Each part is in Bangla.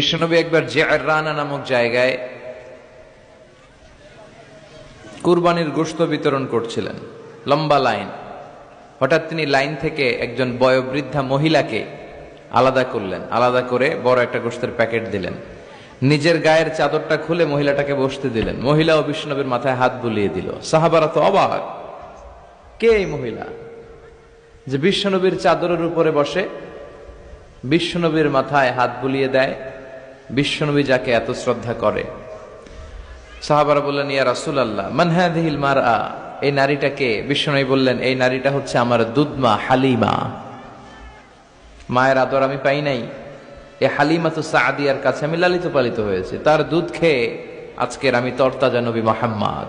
বিশ্বনবী একবার জিআররানা নামক জায়গায় কুরবানির গোশত বিতরণ করছিলেন, লম্বা লাইন। হঠাৎ তিনি লাইন থেকে একজন বয়োবৃদ্ধা মহিলাকে আলাদা করলেন, আলাদা করে বড় একটা গোশতের প্যাকেট দিলেন। নিজের গায়ের চাদরটা খুলে মহিলাটাকে বসতে দিলেন। মহিলাও বিশ্বনবীর মাথায় হাত বুলিয়ে দিল। সাহাবারা তো অবাক, কে এই মহিলা যে বিশ্বনবীর চাদরের উপরে বসে, বিশ্বনবীর মাথায় হাত বুলিয়ে দেয়, বিশ্বনবী যাকে এত শ্রদ্ধা করে। সাহাবারা বললেন, ইয়া রাসূলুল্লাহ মান হাযিহিল মারআ, এই নারীটাকে? বিশ্বনবী বললেন, এই নারীটা হচ্ছে আমার দুধমা হালিমা। মায়ের আদর আমি পাই নাই, এই হালিমাতু সাদিয়ার কাছে আমি লালিত পালিত হয়েছে, তার দুধ খেয়ে আজকের আমি তরতাজা নবী মুহাম্মদ।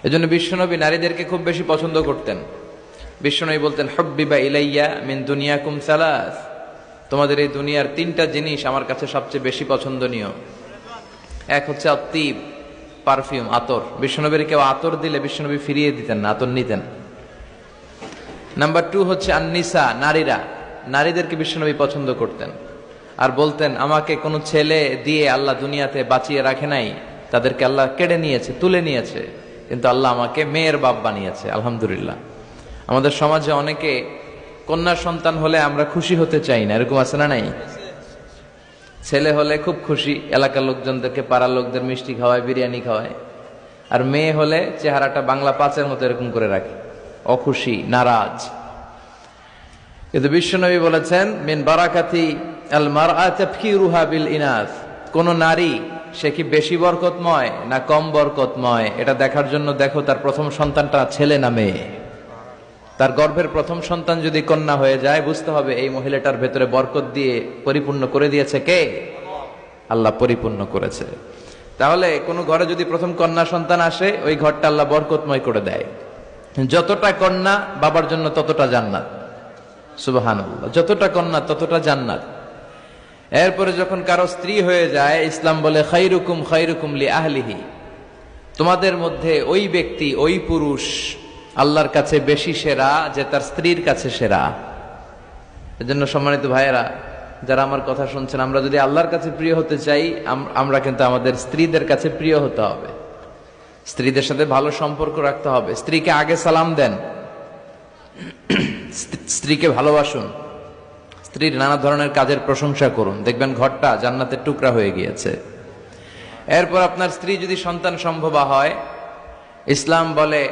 এজন্য বিশ্বনবী নারীদেরকে খুব বেশি পছন্দ করতেন। বিশ্বনবী বলতেন, হুব্বিবা ইলাইয়া মিন দুনিয়াকুম সালাস, তোমাদের এই দুনিয়ার তিনটা জিনিস আমার কাছে সবচেয়ে বেশি পছন্দনীয়। এক হচ্ছে আত্তিব, পারফিউম, আতর। বিশ্বনবীর কেউ আতর দিলে বিশ্বনবী ফিরিয়ে দিতেন না, আতর নিতেন। নাম্বার 2 হচ্ছে আন্নিসা, নারীরা, নারীদেরকে বিশ্বনবী পছন্দ করতেন। আর বলতেন, আমাকে কোনো ছেলে দিয়ে আল্লাহ দুনিয়াতে বাঁচিয়ে রাখে নাই, তাদেরকে আল্লাহ কেড়ে নিয়েছে, তুলে নিয়েছে, কিন্তু আল্লাহ আমাকে মেয়ের বাপ বানিয়েছে, আলহামদুলিল্লাহ। আমাদের সমাজে অনেকে কন্যা সন্তান হলে আমরা খুশি হতে চাই না, এরকম আছে না নাই? ছেলে হলে খুব খুশি, এলাকার লোকজনদেরকে, পাড়ার লোকদের মিষ্টি খাওয়ায়, বিরিয়ানি খাওয়ায়। আর মেয়ে হলে চেহারাটা বাংলা 5-এর মতো এরকম করে রাখে, অখুশি, নারাজ। কিন্তু বিশ্বনবী বলেছেন, মিন বারাকাতি আল মারআ তাফকিরুহা বিল ইনাস, কোন নারী সে কি বেশি বরকতময় না কম বরকতময়, এটা দেখার জন্য দেখো তার প্রথম সন্তানটা ছেলে না মেয়ে। তার গর্ভের প্রথম সন্তান যদি কন্যা হয়ে যায়, বুঝতে হবে এই মহিলাটার ভেতরে বরকত দিয়ে পরিপূর্ণ করে দিয়েছে কে? আল্লাহ পরিপূর্ণ করেছে। তাহলে কোন ঘরে যদি প্রথম কন্যা সন্তান আসে, ওই ঘরটা আল্লাহ বরকতময় করে দেয়। যতটা কন্যা বাবার জন্য ততটা জান্নাত, সুবহানাল্লাহ। যতটা কন্যা ততটা জান্নাত। এরপরে যখন কারো স্ত্রী হয়ে যায়, ইসলাম বলে খায়রুকুম খায়রুকুম লি আহলিহি, তোমাদের মধ্যে ওই ব্যক্তি, ওই পুরুষ আল্লাহর কাছে বেশি সেরা যে তার স্ত্রীর কাছে সেরা। এজন্য সম্মানিত ভাইয়েরা, যারা আমার কথা শুনছেন, আমরা যদি আল্লাহর কাছে প্রিয় হতে চাই, আমরা কিন্তু আমাদের স্ত্রীদের কাছে প্রিয় হতে হবে, স্ত্রীদের সাথে ভালো সম্পর্ক রাখতে হবে। স্ত্রীকে আগে সালাম দেন, স্ত্রীকে ভালোবাসুন, স্ত্রীর নানা ধরনের কাজের প্রশংসা করুন, দেখবেন ঘরটা জান্নাতের টুকরা হয়ে গিয়েছে। এরপর আপনার স্ত্রী যদি সন্তান সম্ভবা হয়, ইসলাম বলে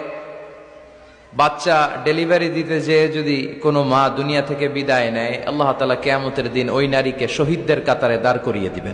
বাচ্চা ডেলিভারি দিতে যেয়ে যদি কোনো মা দুনিয়া থেকে বিদায় নেয়, আল্লাহ তাআলা কিয়ামতের দিন ওই নারীকে শহীদদের কাতারে দাঁড় করিয়ে দিবেন।